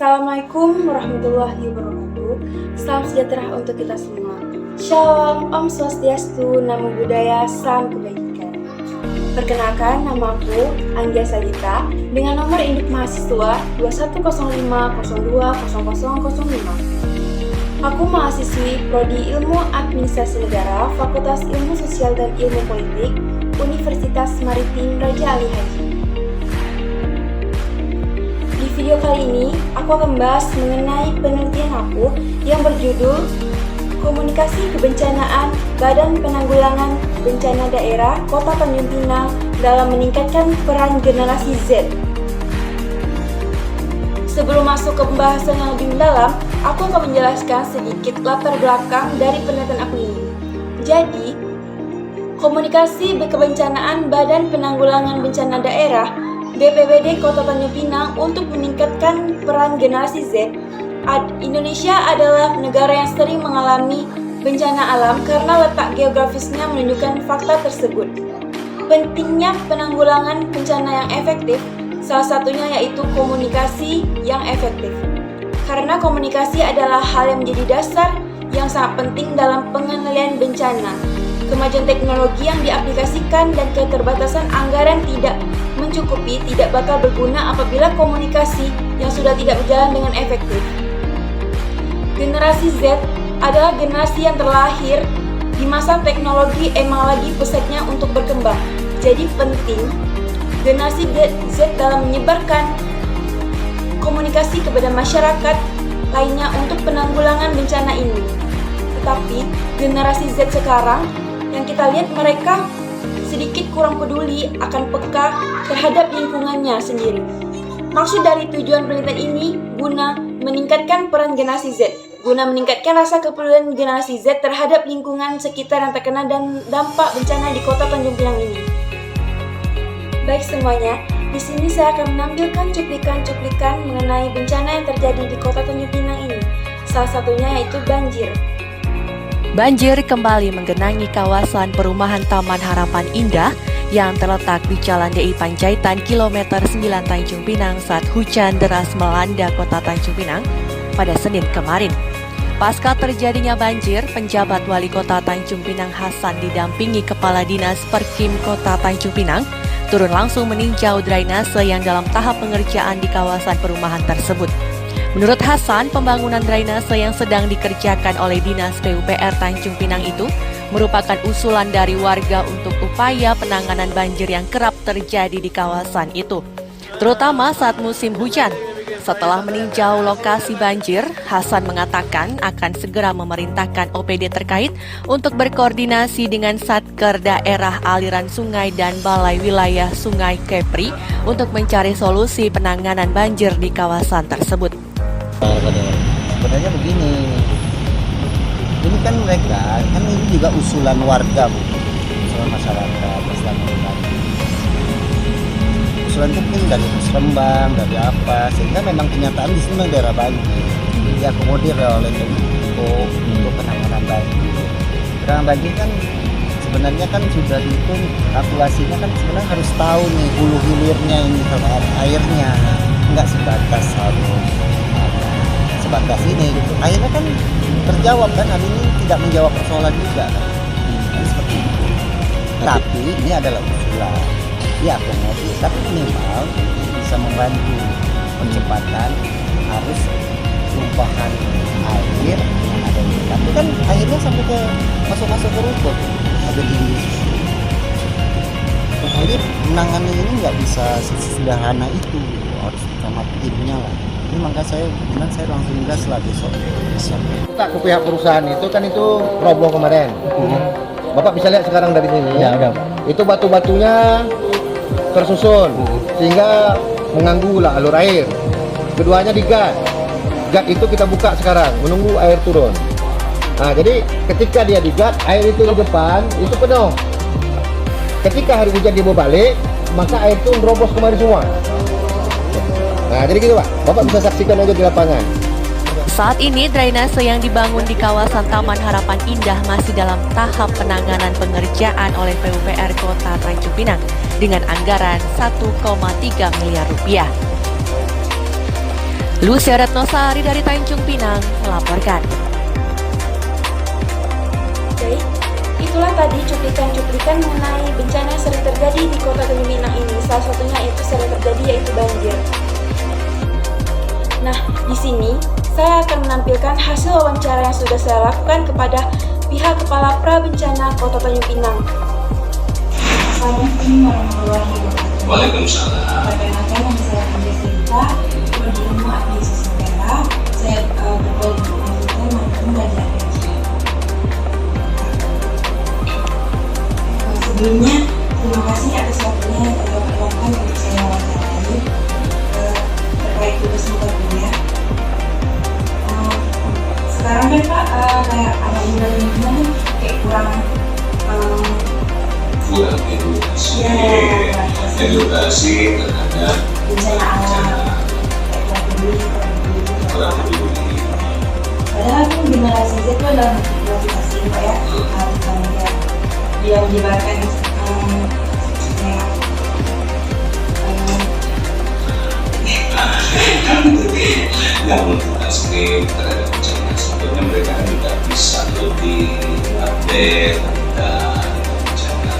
Assalamualaikum warahmatullahi wabarakatuh. Salam sejahtera untuk kita semua. Shalom, Om Swastiastu, Namo Buddhaya, Salam Kebajikan. Perkenalkan, nama aku Anggia Sagita dengan nomor induk mahasiswa 2105020005. Aku mahasiswi Prodi Ilmu Administrasi Negara, Fakultas Ilmu Sosial dan Ilmu Politik, Universitas Maritim Raja Ali Haji. Di video kali ini, aku akan membahas mengenai penelitian aku yang berjudul Komunikasi Kebencanaan Badan Penanggulangan Bencana Daerah Kota Tanjung Pinang dalam meningkatkan peran generasi Z. Sebelum masuk ke pembahasan yang lebih mendalam, aku akan menjelaskan sedikit latar belakang dari penelitian aku ini. Jadi, Komunikasi Kebencanaan Badan Penanggulangan Bencana Daerah BPBD Kota Tanjung Pinang untuk meningkatkan peran generasi Z. Indonesia adalah negara yang sering mengalami bencana alam karena letak geografisnya menunjukkan fakta tersebut. Pentingnya penanggulangan bencana yang efektif, salah satunya yaitu komunikasi yang efektif. Karena komunikasi adalah hal yang menjadi dasar yang sangat penting dalam pengendalian bencana. Kemajuan teknologi yang diaplikasikan dan keterbatasan anggaran tidak mencukupi tidak bakal berguna apabila komunikasi yang sudah tidak berjalan dengan efektif. Generasi Z adalah generasi yang terlahir di masa teknologi emang lagi pesatnya untuk berkembang. Jadi penting generasi Z dalam menyebarkan komunikasi kepada masyarakat lainnya untuk penanggulangan bencana ini. Tetapi generasi Z sekarang yang kita lihat mereka sedikit kurang peduli akan peka terhadap lingkungannya sendiri. Maksud dari tujuan penelitian ini guna meningkatkan peran generasi Z, guna meningkatkan rasa kepedulian generasi Z terhadap lingkungan sekitar yang terkena dan dampak bencana di Kota Tanjung Pinang ini. Baik semuanya, di sini saya akan menampilkan cuplikan-cuplikan mengenai bencana yang terjadi di Kota Tanjung Pinang ini. Salah satunya yaitu banjir. Banjir kembali menggenangi kawasan perumahan Taman Harapan Indah yang terletak di Jalan DI Panjaitan kilometer 9 Tanjung Pinang saat hujan deras melanda Kota Tanjung Pinang pada Senin kemarin. Pasca terjadinya banjir, penjabat Wali Kota Tanjung Pinang Hasan didampingi Kepala Dinas Perkim Kota Tanjung Pinang turun langsung meninjau drainase yang dalam tahap pengerjaan di kawasan perumahan tersebut. Menurut Hasan, pembangunan drainase yang sedang dikerjakan oleh Dinas PUPR Tanjung Pinang itu merupakan usulan dari warga untuk upaya penanganan banjir yang kerap terjadi di kawasan itu, terutama saat musim hujan. Setelah meninjau lokasi banjir, Hasan mengatakan akan segera memerintahkan OPD terkait untuk berkoordinasi dengan Satker Daerah Aliran Sungai dan Balai Wilayah Sungai Kepri untuk mencari solusi penanganan banjir di kawasan tersebut. Sebenarnya begini, ini kan mereka, kan ini juga usulan warga, Bu. Usulan masyarakat, usulan itu mungkin dari Rembang, dari apa, sehingga memang kenyataan di sini memang daerah banjir, diakomodir oleh Menko untuk penanganan banjir. Penanganan banjir kan sebenarnya kan sudah dihitung kalkulasinya kan sebenarnya harus tahu nih hulu hilirnya ini airnya, nggak sebatas batas ini gitu. Akhirnya kan terjawab kan, hal ini tidak menjawab persoalan juga kan. Seperti itu. Tapi ini adalah usulan. Ya akomodir, tapi minimal bisa membantu percepatan arus tumpahan air yang ada di. Tapi kan akhirnya sampai ke masuk ke rumput. Ada di jadi menangani ini nggak bisa sesederhana itu, harus sama timnya lah. Ini makanya saya langsung gas lah besok. Kita ke pihak perusahaan itu kan itu roboh kemarin. Bapak bisa lihat sekarang dari sini. Ya, udah. Itu batu-batunya tersusun sehingga mengganggu lah alur air. Keduanya digat. Gat itu kita buka sekarang menunggu air turun. Nah, jadi ketika dia digat, air itu di depan itu penuh. Ketika hari hujan dia mau balik, maka air itu merobos kemari semua. Nah, jadi gitu Pak, Bapak bisa saksikan aja di lapangan. Saat ini drainase yang dibangun di kawasan Taman Harapan Indah masih dalam tahap penanganan pengerjaan oleh PUPR Kota Tanjung Pinang dengan anggaran 1,3 miliar rupiah. Lucia Retnosari dari Tanjung Pinang melaporkan. Baik, itulah tadi cuplikan-cuplikan mengenai bencana yang sering terjadi di Kota Tanjung Pinang ini. Salah satunya itu sering terjadi yaitu banjir. Nah, di sini saya akan menampilkan hasil wawancara yang sudah saya lakukan kepada pihak Kepala Prabencana Kota Tanjung Pinang. Assalamualaikum warahmatullahi wabarakatuh. Waalaikumsalam. Perkenalkan, nama saya Andrea Sinta, prodi ilmu administrasi negara. Saya berkuliah di Fakultas Manajemen dan Administrasi. Sebelumnya, terima kasih atas waktunya perluangkan untuk saya wawancarai terkait tugas muka kuliah. Sekarang kan Pak, kayak anak muda di lingkungan kayak kurang edukasi terhadap bencana alam, kayak kurang peduli. Padahal kan generasi Z itu adalah motivasi Pak ya, harus banyak dia menyebarkan yang motivasi terhadap bencana. Sebetulnya mereka kan juga bisa lebih update tentang bencana.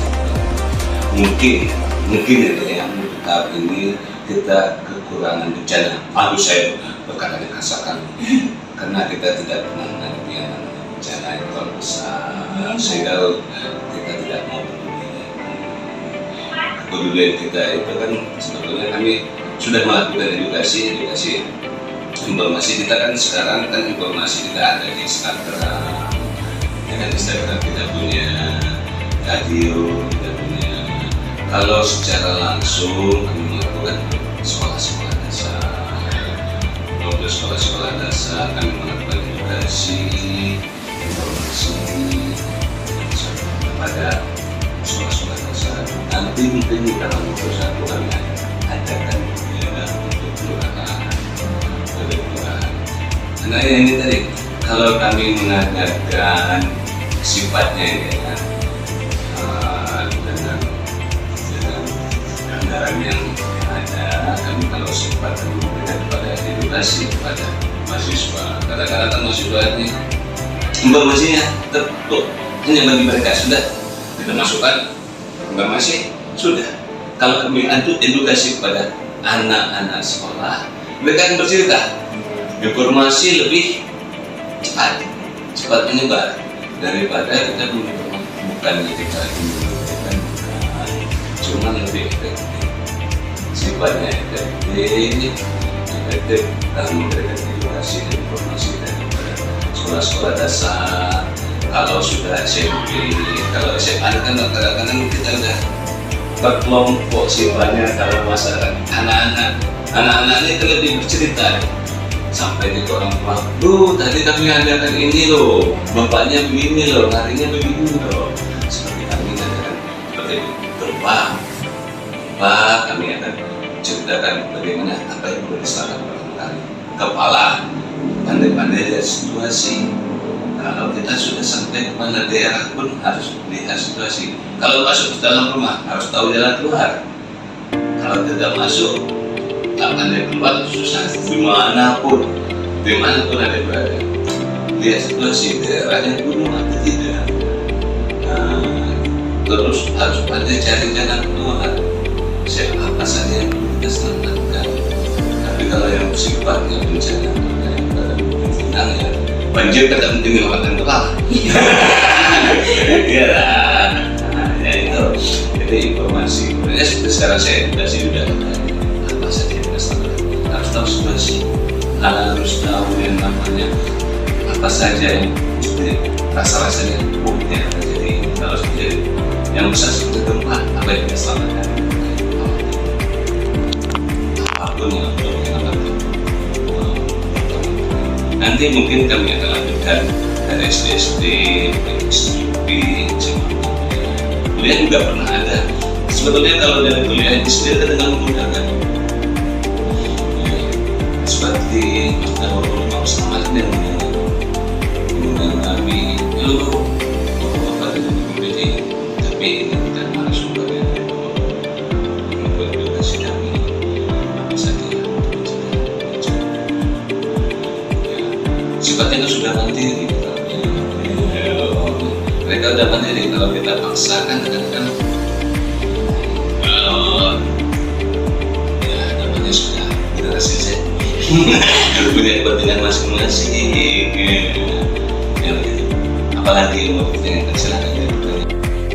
Mungkin itu yang tahap ini kita kekurangan bencana. Harus saya berkata dikasarkan karena kita tidak pernah menghadapi yang namanya bencana yang terlalu besar, sehingga kita tidak mau peduli. Kepedulian kita itu kan sebetulnya kami sudah melakukan edukasi. Informasi kita kan sekarang kan informasi kita ada di Instagram, ya kan Instagram kita punya radio, kita punya. Kalau secara langsung kami melakukan sekolah-sekolah dasar, untuk sekolah-sekolah dasar kami melakukan edukasi, informasi kepada sekolah-sekolah dasar. Nanti mungkin dalam waktu satu kami adakan untuk kelurahan. Karena ini tadi, kalau kami mengadakan sifatnya ini kan dengan anggaran yang ada, kami kalau sempat memberikan kepada edukasi kepada mahasiswa. Kadang-kadang kan mahasiswa ini informasinya tertutup hanya bagi mereka, sudah kita masukkan informasi sudah. Kalau kami edukasi kepada anak-anak sekolah, mereka akan bercerita. Informasi lebih cepat menyebar daripada kita bukan ketika menyampaikan, cuma lebih efektif. Sifatnya efektif dalam memberikan edukasi dan informasi daripada sekolah-sekolah dasar. Kalau sudah SMP, kalau SMA kan kadang-kadang kita udah berkelompok sifatnya. Kalau masyarakat anak-anak ini lebih bercerita. Sampai di orang tua, tadi kami adakan ini loh, bapaknya begini loh, harinya begini loh. Seperti kami adakan berupa kami akan ceritakan bagaimana apa yang boleh dilakukan pertama kali. Kepala pandai-pandai lihat situasi. Kalau kita sudah sampai kepada daerah pun harus lihat situasi. Kalau masuk ke dalam rumah harus tahu jalan keluar. Kalau tidak masuk, tak pandai keluar susah. Dimanapun ada berada, lihat situasi daerahnya gunung atau tidak. Terus harus pandai cari jalan keluar. Apa saja yang kita selamatkan. Tapi kalau yang sifatnya bencana Pinang ya banjir kan tak mungkin dilakukan total. Iya lah. Ya itu. Jadi informasi. Sekarang saya edukasi sudah apa saja yang kita selamatkan. Harus tahu situasi. Harus tahu yang namanya apa saja yang rasa-rasanya yang terjadi. Kalau terjadi yang besar seperti gempa, apa yang kita selamatkan. Nanti mungkin kami akan lanjutkan dari SD, SMP, kuliah juga pernah ada. Sebetulnya kalau dari kuliah SD ada dengan menggunakan seperti Pak Ustaz dan kami dulu pada BPD, tapi ini bukan narasumber yang edukasi kami apa saja sudah mandiri. Mereka udah mandiri. Kalau kita paksakan kan ya namanya sudah generasi Z. Punya kepentingan masing-masing. Ya begitu. Apalagi mau pertanyaan, silakan.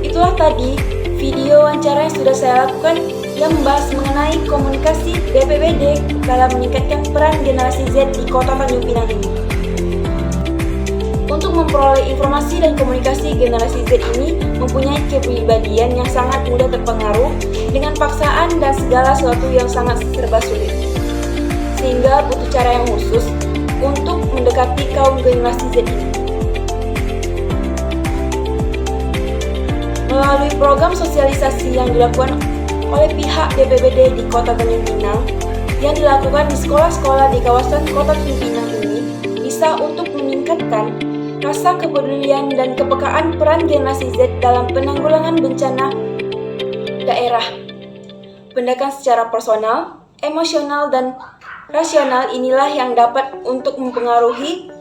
Itulah tadi video wawancara yang sudah saya lakukan yang membahas mengenai komunikasi BPBD dalam meningkatkan peran generasi Z di Kota Tanjung Pinang ini. Untuk memperoleh informasi dan komunikasi generasi Z ini mempunyai kepribadian yang sangat mudah terpengaruh dengan paksaan dan segala sesuatu yang sangat serba sulit. Sehingga butuh cara yang khusus untuk mendekati kaum generasi Z ini. Melalui program sosialisasi yang dilakukan oleh pihak BPBD di Kota Tanjung Pinang yang dilakukan di sekolah-sekolah di kawasan Kota Tanjung Pinang ini bisa untuk meningkatkan rasa kepedulian dan kepekaan peran generasi Z dalam penanggulangan bencana daerah. Pendekatan secara personal, emosional, dan rasional inilah yang dapat untuk mempengaruhi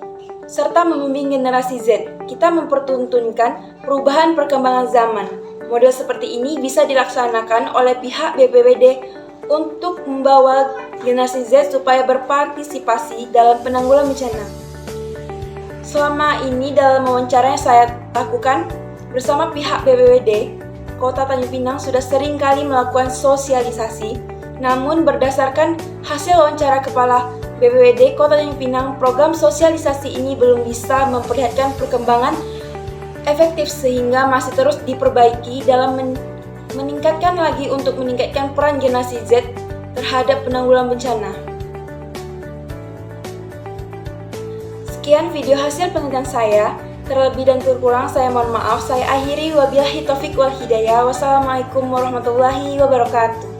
serta membimbing generasi Z. Kita mempertuntunkan perubahan perkembangan zaman. Model seperti ini bisa dilaksanakan oleh pihak BPBD untuk membawa generasi Z supaya berpartisipasi dalam penanggulangan bencana. Selama ini dalam wawancara yang saya lakukan bersama pihak BPBD, Kota Tanjung Pinang sudah sering kali melakukan sosialisasi. Namun berdasarkan hasil wawancara Kepala BPBD Kota Tanjung Pinang, program sosialisasi ini belum bisa memperlihatkan perkembangan efektif sehingga masih terus diperbaiki dalam meningkatkan lagi untuk meningkatkan peran generasi Z terhadap penanggulangan bencana. Sekian video hasil penelitian saya. Terlebih dan terkurang saya mohon maaf. Saya akhiri, wabillahi taufik wal hidayah. Wassalamualaikum warahmatullahi wabarakatuh.